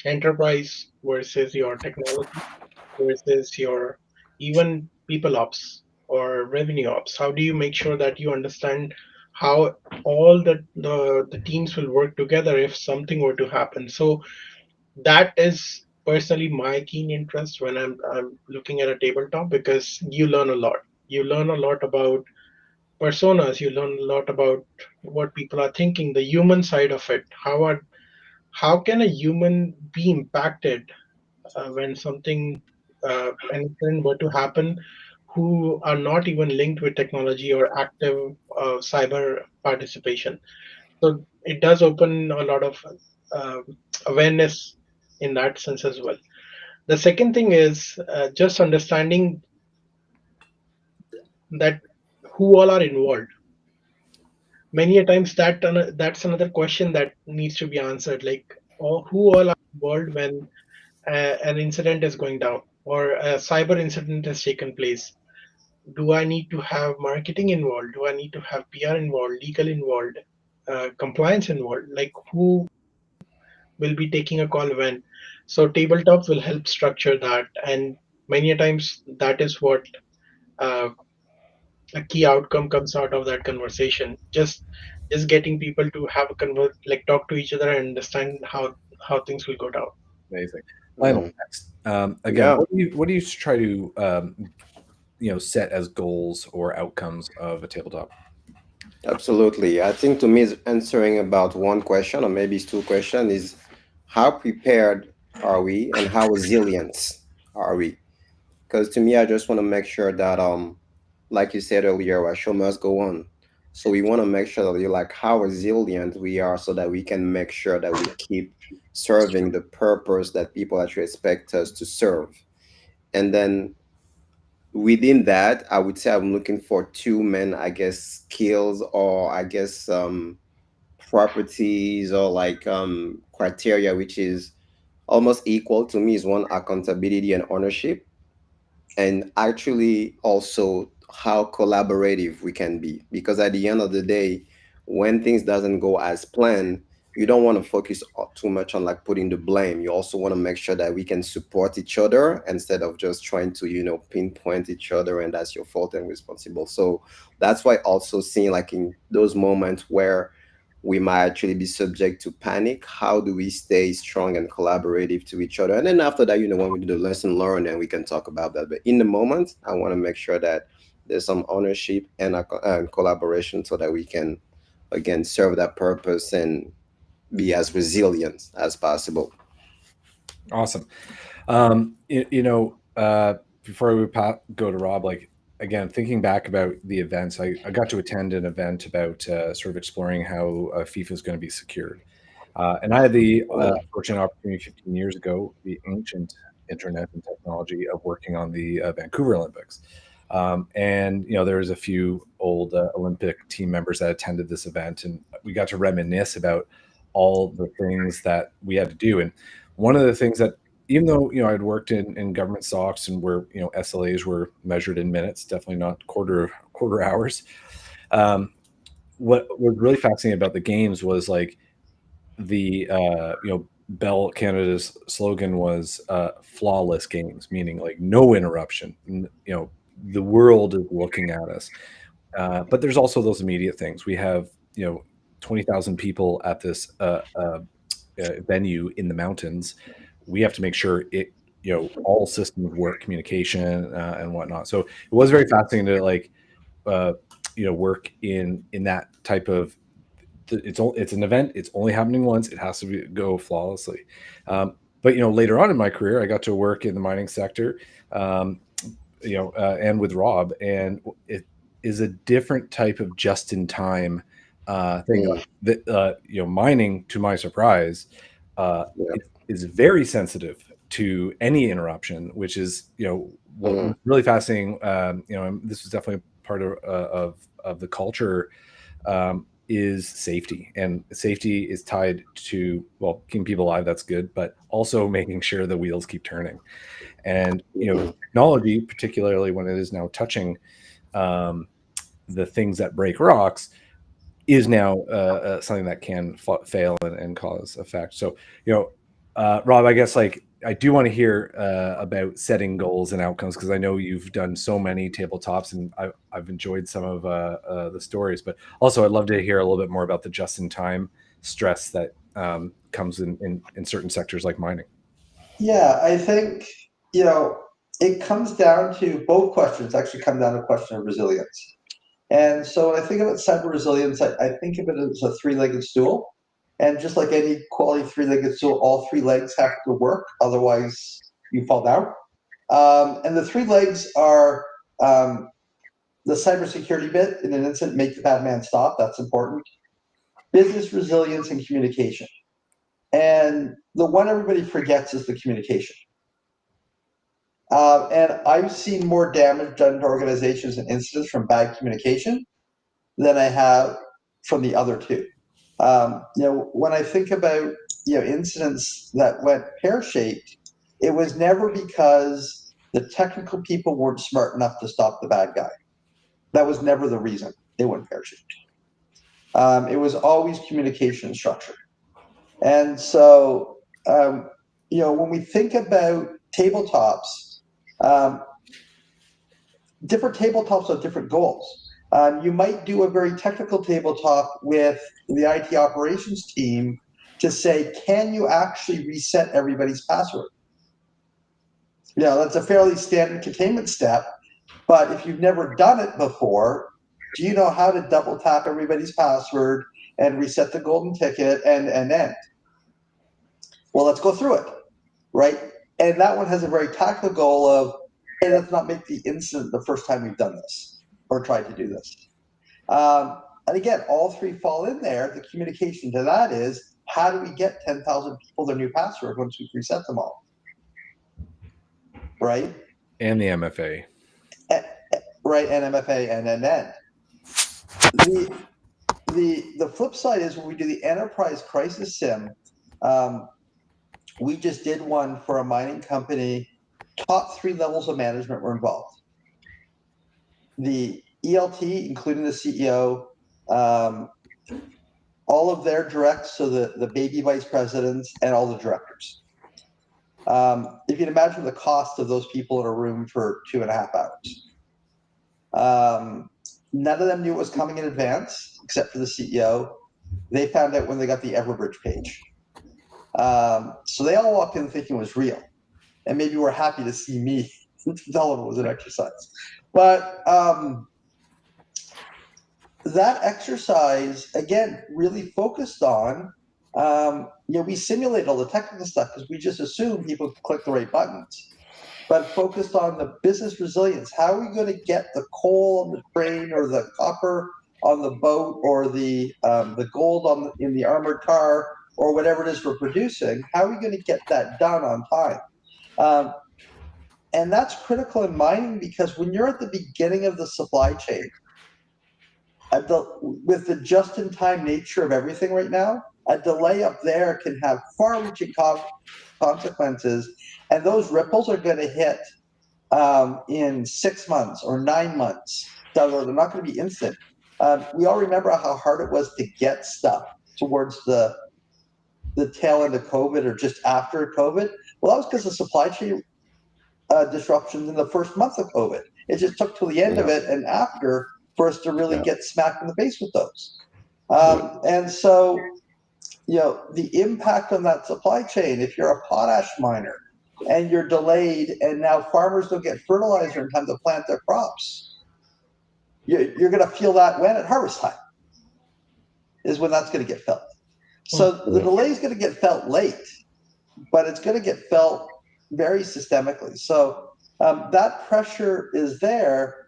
enterprise versus your technology versus your even people ops or revenue ops? How do you make sure that you understand how all the teams will work together if something were to happen? So that is personally my keen interest when I'm looking at a tabletop, because you learn a lot. You learn a lot about personas, you learn a lot about what people are thinking, the human side of it. How can a human be impacted when something an incident were to happen, who are not even linked with technology or active cyber participation? So it does open a lot of uh, awareness in that sense as well. The second thing is just understanding that who all are involved. Many a times that's another question that needs to be answered, like who all are involved when an incident is going down or a cyber incident has taken place. Do I need to have marketing involved? Do I need to have PR involved, legal involved, compliance involved? Like who will be taking a call when? So tabletop will help structure that, and many a times that is what uh, a key outcome comes out of that conversation. Just getting people to have a like talk to each other and understand how things will go down. Amazing. Lionel, Mm. next. Again, Yeah, what do you try to set as goals or outcomes of a tabletop? absolutely. I think to me, is answering about one question or maybe it's two questions is how prepared are we and how resilient are we? Because to me, I just want to make sure that like you said earlier, our show must go on. So we want to make sure that you like how resilient we are so that we can make sure that we keep serving the purpose that people actually expect us to serve. And then within that, I would say I'm looking for two main, I guess, skills or I guess properties or like criteria, which is almost equal to me is one accountability and ownership, and actually also how collaborative we can be, because at the end of the day, when things doesn't go as planned, you don't want to focus too much on like putting the blame. You also want to make sure that we can support each other instead of just trying to pinpoint each other and that's your fault and responsible. So that's why also seeing like in those moments where we might actually be subject to panic, how do we stay strong and collaborative to each other? And then after that, when we do the lesson learned, then we can talk about that. But in the moment, I want to make sure that there's some ownership and collaboration so that we can, again, serve that purpose and be as resilient as possible. Awesome. Before we go to Rob, like again, thinking back about the events, I got to attend an event about sort of exploring how FIFA is going to be secured. And I had the fortunate opportunity 15 years ago, the ancient internet and technology of working on the Vancouver Olympics. And there was a few old Olympic team members that attended this event, and we got to reminisce about all the things that we had to do. And one of the things that, even though I'd worked in government stocks and where SLAs were measured in minutes, definitely not quarter hours. What was really fascinating about the games was like the Bell Canada's slogan was flawless games, meaning like no interruption. The world is looking at us. But there's also those immediate things. We have 20,000 people at this venue in the mountains. We have to make sure all systems work, communication and whatnot. So it was very fascinating to like work in that type of. It's an event. It's only happening once. It has to go flawlessly. But later on in my career, I got to work in the mining sector, and with Rob, and it is a different type of just-in-time thing. Mm, That mining, to my surprise, yeah. is very sensitive to any interruption, which is what was Mm, really fascinating. And this was definitely part of the culture. is safety, and safety is tied to, well, keeping people alive. That's good, but also making sure the wheels keep turning. And technology, particularly when it is now touching the things that break rocks, is now something that can fail and cause effect. So, Rob, I guess I do want to hear about setting goals and outcomes, because I know you've done so many tabletops, and I've enjoyed some of the stories. But also, I'd love to hear a little bit more about the just-in-time stress that comes in certain sectors like mining. Yeah, I think, it comes down to both questions, actually come down to a question of resilience. And so when I think about cyber resilience, I think of it as a three-legged stool. And just like any quality three-legged stool, all three legs have to work, otherwise you fall down. And the three legs are the cybersecurity bit in an incident, make the bad man stop. That's important. Business resilience and communication. And the one everybody forgets is the communication. And I've seen more damage done to organizations and incidents from bad communication than I have from the other two. When I think about incidents that went pear-shaped, it was never because the technical people weren't smart enough to stop the bad guy. That was never the reason they went pear-shaped. It was always communication structure. And so, when we think about tabletops, different tabletops have different goals. You might do a very technical tabletop with the IT operations team to say, can you actually reset everybody's password? That's a fairly standard containment step, but if you've never done it before, do you know how to double tap everybody's password and reset the golden ticket and end? Well, let's go through it, right? And that one has a very tactical goal of, hey, let's not make the incident the first time we've done this or tried to do this. And again, all three fall in there. The communication to that is, how do we get 10,000 people their new password once we've reset them all? Right? And the MFA. Right, and MFA and end. The flip side is when we do the enterprise crisis sim, we just did one for a mining company. Top three levels of management were involved. The ELT, including the CEO, all of their directs, so the baby vice presidents and all the directors. If you can imagine the cost of those people in a room for 2.5 hours. None of them knew it was coming in advance, except for the CEO. They found out when they got the Everbridge page. So they all walked in thinking it was real, and maybe were happy to see me tell them it was an exercise. But that exercise, again, really focused on, we simulate all the technical stuff because we just assume people click the right buttons, but focused on the business resilience. How are we going to get the coal on the train, or the copper on the boat, or the gold in the armored car, or whatever it is we're producing? How are we going to get that done on time? And that's critical in mining, because when you're at the beginning of the supply chain, with the just-in-time nature of everything right now, a delay up there can have far-reaching consequences, and those ripples are going to hit in 6 months or 9 months. So they're not going to be instant. We all remember how hard it was to get stuff towards the tail end of COVID, or just after COVID. Well, that was because of supply chain disruptions in the first month of COVID. It just took till the end of it and after for us to really get smacked in the face with those. And so, the impact on that supply chain, if you're a potash miner and you're delayed, and now farmers don't get fertilizer in time to plant their crops, you're going to feel that when at harvest time is when that's going to get felt. So the delay is going to get felt late, but it's going to get felt very systemically. So that pressure is there,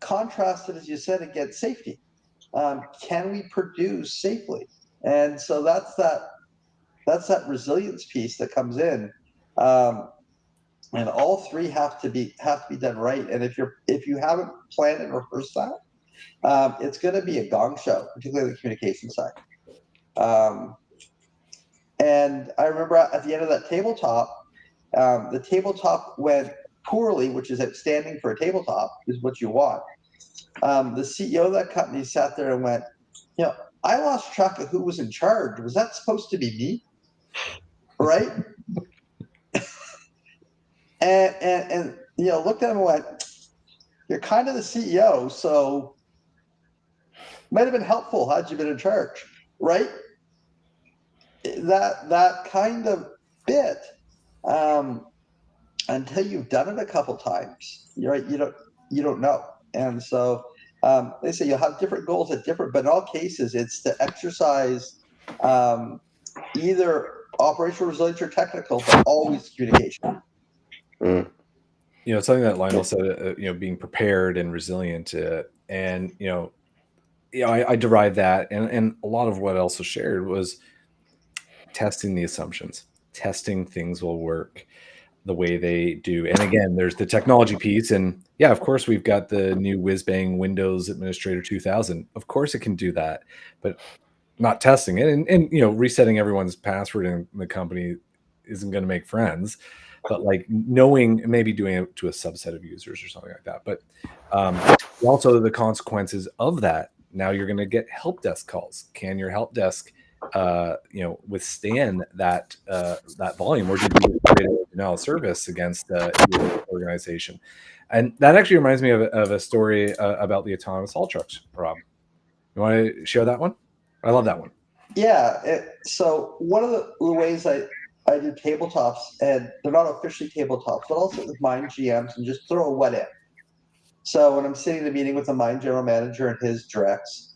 contrasted, as you said, against safety. Can we produce safely? And so that's that resilience piece that comes in, and all three have to be done right. And if you haven't planned and rehearsed that, it's going to be a gong show, particularly the communication side. And I remember at the end of that tabletop, the tabletop went poorly, which is outstanding for a tabletop, is what you want. The CEO of that company sat there and went, I lost track of who was in charge. Was that supposed to be me? Right? and looked at him and went, you're kind of the CEO, so might have been helpful had you been in charge, right? That kind of bit, until you've done it a couple times, right? You don't know. And so they say you'll have different goals at different, but in all cases, it's to exercise either operational resilience or technical, but always communication. Something that Lionel said, being prepared and resilient, and I derived that, and a lot of what also shared was testing the assumptions, testing things will work the way they do. And again, there's the technology piece, and yeah, of course, we've got the new whiz-bang Windows Administrator 2000. Of course, it can do that, but not testing it, and resetting everyone's password in the company isn't going to make friends. But like knowing, maybe doing it to a subset of users or something like that. But also the consequences of that. Now you're going to get help desk calls. Can your help desk, withstand that volume, or did you create a denial of service against your organization? And that actually reminds me of a story about the autonomous haul trucks. Rob, you want to share that one? I love that one. Yeah. So one of the ways I do tabletops, and they're not officially tabletops, but also with mine GMs and just throw a what if. So when I'm sitting in a meeting with the mine general manager and his directs,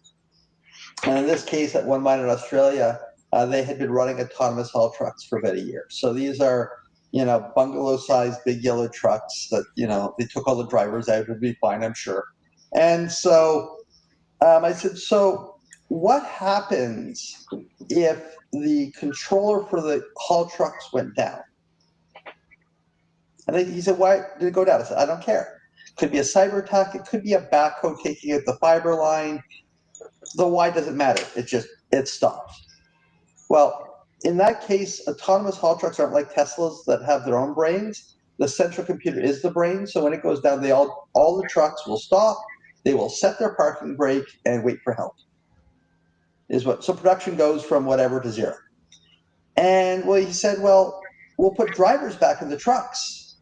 and in this case at one mine in Australia, they had been running autonomous haul trucks for about a year. So these are, bungalow-sized big yellow trucks that, they took all the drivers out, would be fine, I'm sure. And so I said, so what happens if the controller for the haul trucks went down? And he said, why did it go down? I said, I don't care. It could be a cyber attack. It could be a backhoe taking out the fiber line. The why doesn't matter. It stops. Well, in that case, autonomous haul trucks aren't like Teslas that have their own brains. The central computer is the brain. So when it goes down, all the trucks will stop. They will set their parking brake and wait for help. So production goes from whatever to zero. And he said, well, we'll put drivers back in the trucks.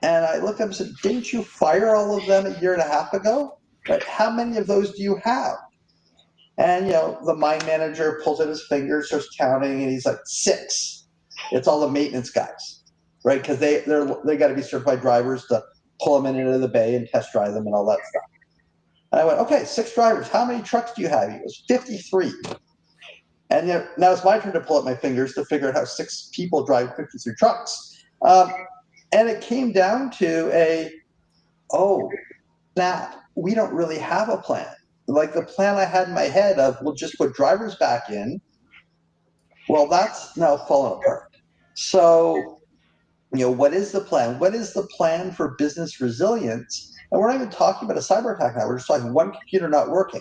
And I looked up and said, didn't you fire all of them a year and a half ago? Right? How many of those do you have? And the mine manager pulls out his fingers, starts counting, and he's like, 6. It's all the maintenance guys, right? Because they got to be certified drivers to pull them into the bay and test drive them and all that stuff. And I went, okay, 6 drivers. How many trucks do you have? He goes, 53. And now it's my turn to pull up my fingers to figure out how 6 people drive 53 trucks. And it came down to snap, we don't really have a plan. Like the plan I had in my head of we'll just put drivers back in, well, that's now fallen apart. So, what is the plan? What is the plan for business resilience? And we're not even talking about a cyber attack now. We're just talking one computer not working.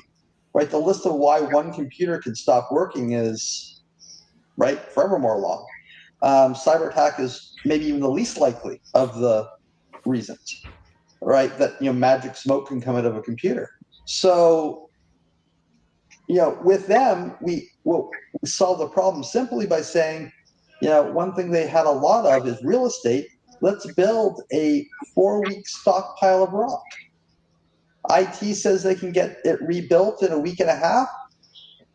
Right, the list of why one computer can stop working is, right, forever more long. Cyber attack is maybe even the least likely of the reasons, right? That magic smoke can come out of a computer. So, with them, we solve the problem simply by saying, one thing they had a lot of is real estate. Let's build a 4-week stockpile of rock. IT says they can get it rebuilt in a week and a half.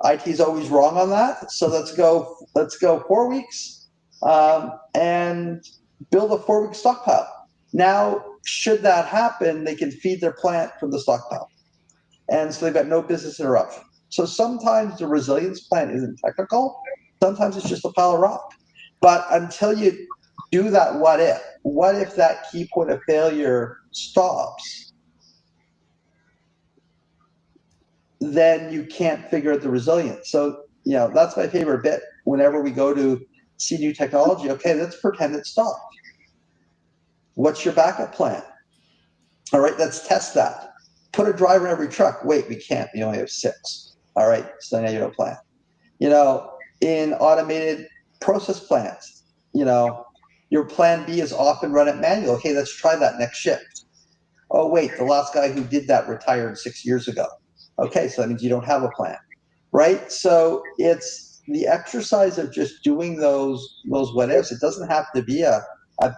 IT is always wrong on that. So let's go 4 weeks and build a 4-week stockpile. Now, should that happen, they can feed their plant from the stockpile. And so they've got no business interruption. So sometimes the resilience plan isn't technical. Sometimes it's just a pile of rock. But until you do that what if that key point of failure stops, then you can't figure out the resilience. So, that's my favorite bit. Whenever we go to see new technology, okay, let's pretend it stopped. What's your backup plan? All right, let's test that. put a driver in every truck. Wait, we can't. We only have 6. All right, so now you have a plan. You know, in automated process plants, you know, your plan B is off and run it manual. Okay, let's try that next shift. Oh, wait, the last guy who did that retired 6 years ago. Okay, so that means you don't have a plan, right? So it's the exercise of just doing those what ifs. It doesn't have to be a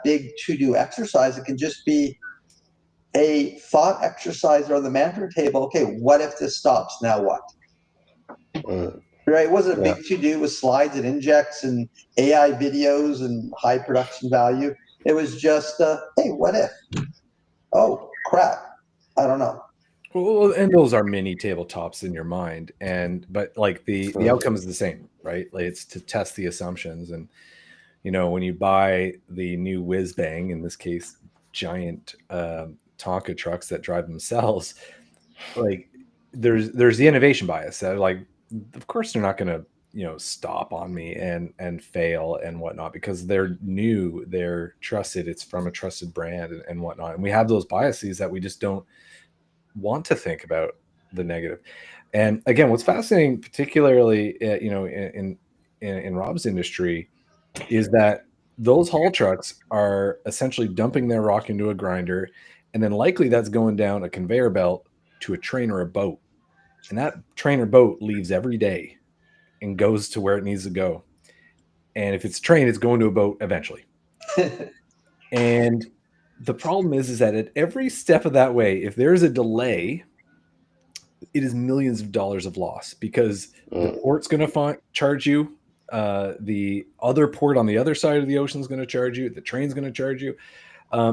big to-do exercise. It can just be a thought exercise on the management table. Okay, what if this stops? Now what? Right? It wasn't a Yeah. big to-do with slides and injects and AI videos and high production value. It was just, hey, what if? Oh, crap. I don't know. Well, and those are mini tabletops in your mind, but like the outcome is the same, right? Like it's to test the assumptions, and you know, when you buy the new whiz bang, in this case, giant Tonka trucks that drive themselves, like there's the innovation bias that, like, of course they're not going to, you know, stop on me and fail and whatnot, because they're new, they're trusted, it's from a trusted brand and whatnot, and we have those biases that we just don't want to think about the negative. And again, what's fascinating, particularly you know, in Rob's industry, is that those haul trucks are essentially dumping their rock into a grinder, and then likely that's going down a conveyor belt to a train or a boat, and that train or boat leaves every day and goes to where it needs to go. And if it's a train, it's going to a boat eventually. And the problem is that at every step of that way, if there's a delay, it is millions of dollars of loss, because the port's going to charge you, the other port on the other side of the ocean is going to charge you, the train's going to charge you.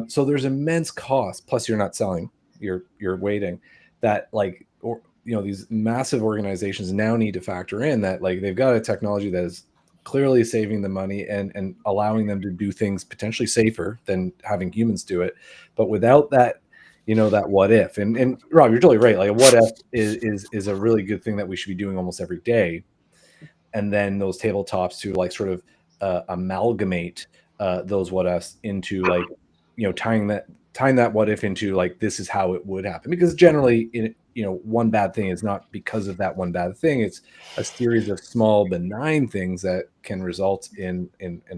So there's immense cost. Plus, you're not selling; you're waiting. That, like, or you know, these massive organizations now need to factor in that, like, they've got a technology that is clearly saving them money and allowing them to do things potentially safer than having humans do it, but without that, you know, that what if. And Rob, you're totally right. Like, a what if is a really good thing that we should be doing almost every day. And then those tabletops to, like, sort of amalgamate those what ifs into, like, you know, tying that what if into, like, this is how it would happen, because generally, you know, one bad thing is not because of that one bad thing, it's a series of small benign things that can result in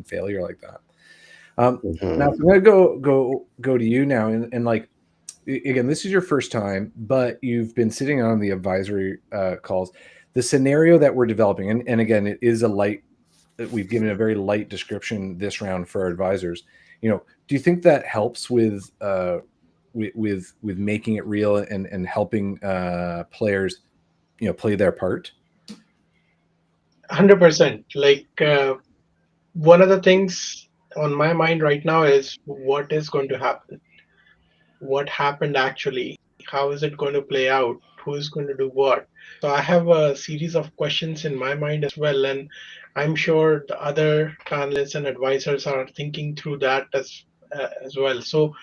failure like that. Now I'm gonna go to you now, and like, again, this is your first time, but you've been sitting on the advisory calls. The scenario that we're developing, and again, it is we've given a very light description this round for our advisors. You know, do you think that helps with making it real and helping players, you know, play their part? 100%. Like, one of the things on my mind right now is what is going to happen? What happened actually? How is it going to play out? Who's going to do what? So I have a series of questions in my mind as well, and I'm sure the other panelists and advisors are thinking through that as well. So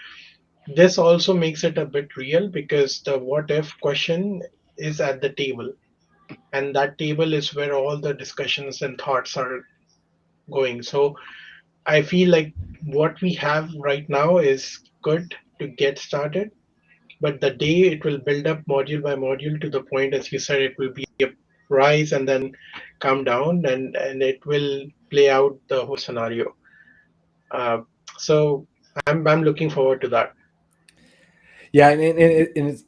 this also makes it a bit real, because the what if question is at the table, and that table is where all the discussions and thoughts are going. So I feel like what we have right now is good to get started, but the day it will build up module by module to the point, as you said, it will be a rise and then come down, and it will play out the whole scenario. So I'm looking forward to that. Yeah, and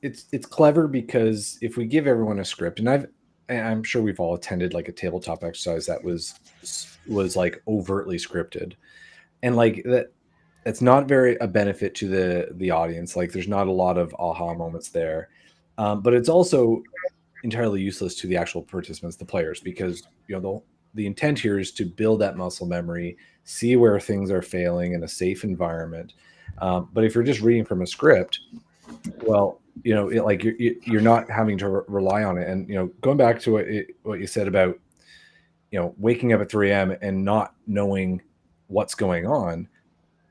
it's clever, because if we give everyone a script, and I'm sure we've all attended, like, a tabletop exercise that was like overtly scripted, and like that's not very a benefit to the audience. Like, there's not a lot of aha moments there, but it's also entirely useless to the actual participants, the players, because, you know, the intent here is to build that muscle memory, see where things are failing in a safe environment. But if you're just reading from a script, well, you know, like, you're not having to rely on it. And, you know, going back to what you said about, you know, waking up at 3 a.m. and not knowing what's going on.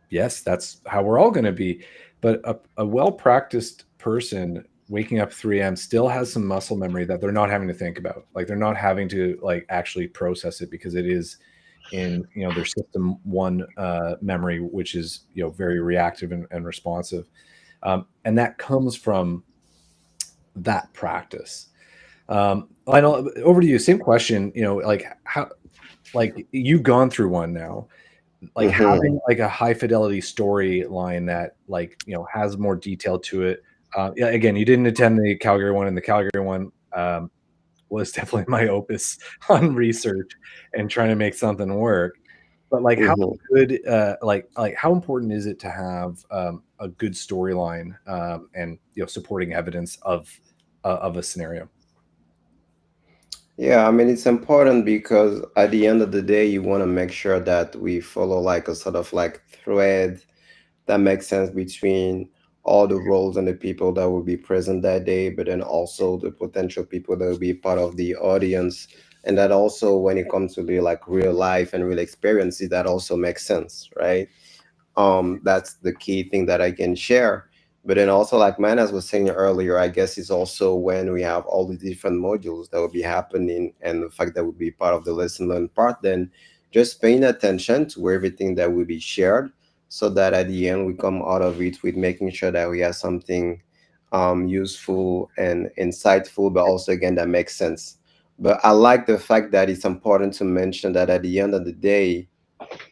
Yes, that's how we're all going to be. But a well-practiced person waking up 3 a.m. still has some muscle memory that they're not having to think about. Like, they're not having to, like, actually process it, because it is in, you know, their system one memory, which is, you know, very reactive and responsive. And that comes from that practice. I know, over to you, same question, like how, like you've gone through one now, like having like a high fidelity storyline that like, has more detail to it. Yeah, again, you didn't attend the Calgary one, and the Calgary one was definitely my opus on research and trying to make something work. But like, how good, like how important is it to have a good storyline and supporting evidence of a scenario? Yeah, I mean, it's important because at the end of the day, you want to make sure that we follow like a sort of like thread that makes sense between all the roles and the people that will be present that day, but then also the potential people that will be part of the audience. And that also, when it comes to the like real life and real experiences, that also makes sense, right? That's the key thing that I can share. But then also, like Manas was saying earlier, I guess it's also when we have all the different modules that will be happening and the fact that will be part of the lesson learn part, then just paying attention to everything that will be shared, so that at the end we come out of it with making sure that we have something useful and insightful, but also again that makes sense. But I like the fact that it's important to mention that at the end of the day,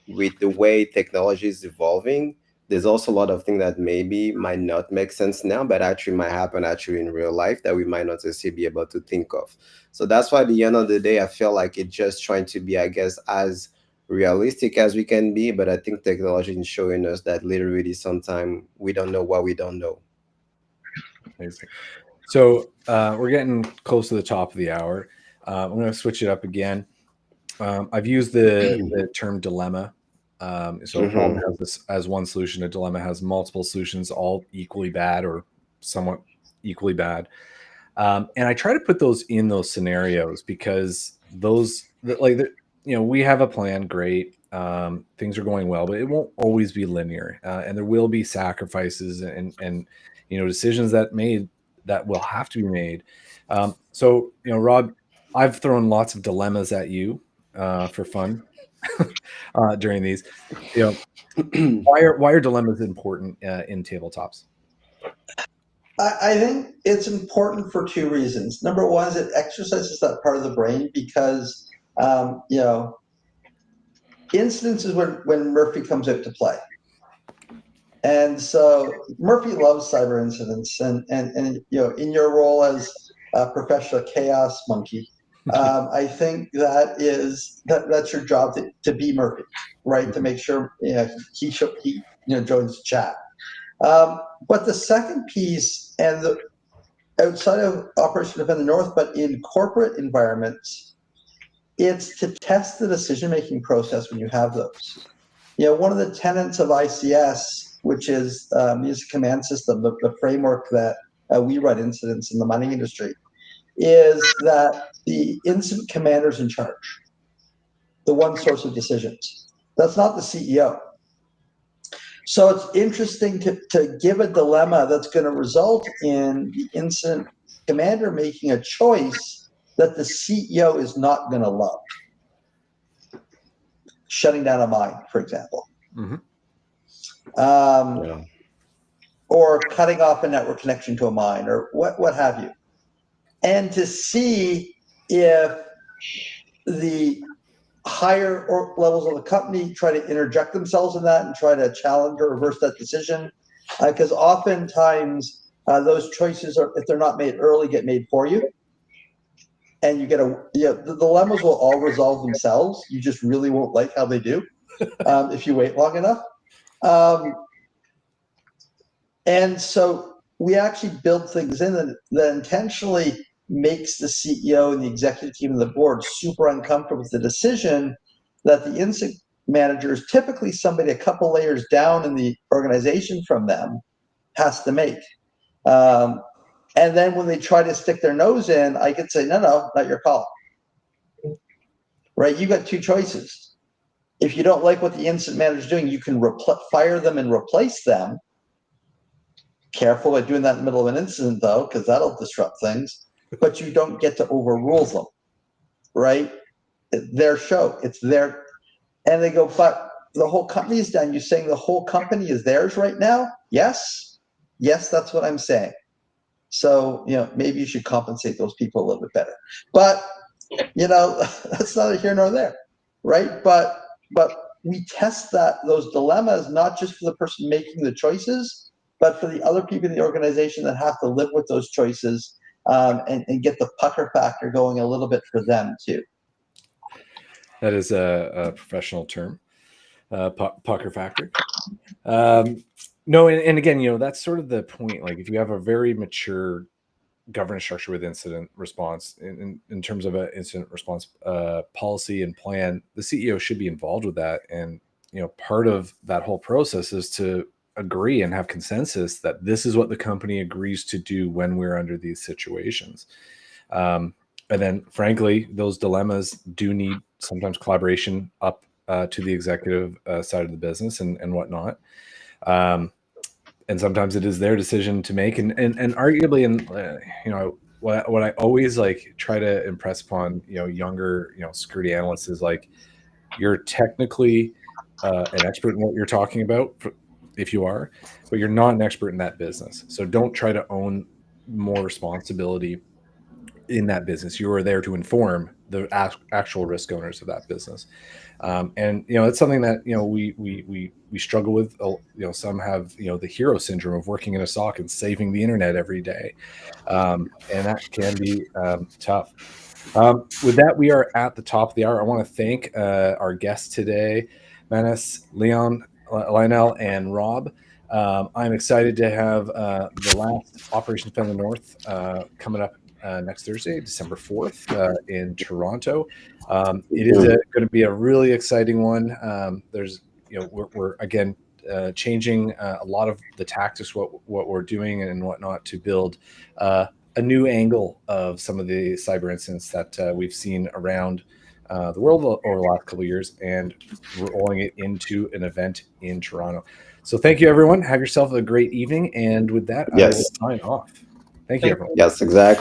with the way technology is evolving, there's also a lot of things that maybe might not make sense now, but actually might happen actually in real life that we might not necessarily be able to think of. So that's why at the end of the day, I feel like it's just trying to be, I guess, as realistic as we can be. But I think technology is showing us that literally sometimes we don't know what we don't know. Amazing. So we're getting close to the top of the hour. I'm going to switch it up again. I've used the term dilemma. So a problem has this as one solution. A dilemma has multiple solutions, all equally bad or somewhat equally bad. And I try to put those in those scenarios because we have a plan, great. Things are going well, but it won't always be linear, and there will be sacrifices and decisions that will have to be made. So Rob, I've thrown lots of dilemmas at you for fun during these. Why are dilemmas important in tabletops? I think it's important for two reasons. Number one is it exercises that part of the brain because, incidents is when Murphy comes out to play. And so Murphy loves cyber incidents, and in your role as a professional chaos monkey, I think that's your job to be Murphy, right? To make sure he joins the chat. But the second piece, outside of Operation Defend the North, but in corporate environments, it's to test the decision-making process when you have those. One of the tenets of ICS, which is Music Command System, the framework that we run incidents in the mining industry, is that the incident commander is in charge, the one source of decisions. That's not the CEO. So it's interesting to give a dilemma that's going to result in the incident commander making a choice that the CEO is not going to love. Shutting down a mine, for example. Or cutting off a network connection to a mine, or what have you. And to see if the higher levels of the company try to interject themselves in that and try to challenge or reverse that decision. Because oftentimes those choices, if they're not made early, get made for you. And you get the dilemmas will all resolve themselves. You just really won't like how they do if you wait long enough. And so we actually build things in that intentionally makes the CEO and the executive team and the board super uncomfortable with the decision that the incident manager is typically somebody a couple layers down in the organization from them has to make. And then when they try to stick their nose in, I could say, no, not your call. Right? You got two choices. If you don't like what the incident manager is doing, you can fire them and replace them. Careful by doing that in the middle of an incident, though, because that'll disrupt things. But you don't get to overrule them, right? It's their show. It's their, and they go, but the whole company is done. You're saying the whole company is theirs right now? Yes, that's what I'm saying. So, maybe you should compensate those people a little bit better. But, that's neither here nor there, right? But we test those dilemmas not just for the person making the choices, but for the other people in the organization that have to live with those choices, and get the pucker factor going a little bit for them too. That is a professional term, pucker factor. No, and again, that's sort of the point. Like, if you have a very mature governance structure with incident response in terms of an incident response policy and plan, the CEO should be involved with that. And part of that whole process is to agree and have consensus that this is what the company agrees to do when we're under these situations. And then, frankly, those dilemmas do need sometimes collaboration up to the executive side of the business and whatnot. And sometimes it is their decision to make, and arguably, and what I always try to impress upon younger security analysts is you're technically an expert in what you're talking about, if you are, but you're not an expert in that business. So don't try to own more responsibility in that business. You are there to inform the actual risk owners of that business. And it's something that we struggle with. Some have the hero syndrome of working in a SOC and saving the internet every day, and that can be tough. With that, we are at the top of the hour. I want to thank our guests today, Manas, Leon, Lionel, and Rob. I'm excited to have the last Operation Defend the North coming up next Thursday, December 4th, in Toronto. It is going to be a really exciting one. There's, we're again changing a lot of the tactics, what we're doing and whatnot, to build a new angle of some of the cyber incidents that we've seen around the world over the last couple of years, and rolling it into an event in Toronto. So thank you, everyone. Have yourself a great evening. And with that, Yes. I will sign off. Thank you, everyone. Yes, exactly.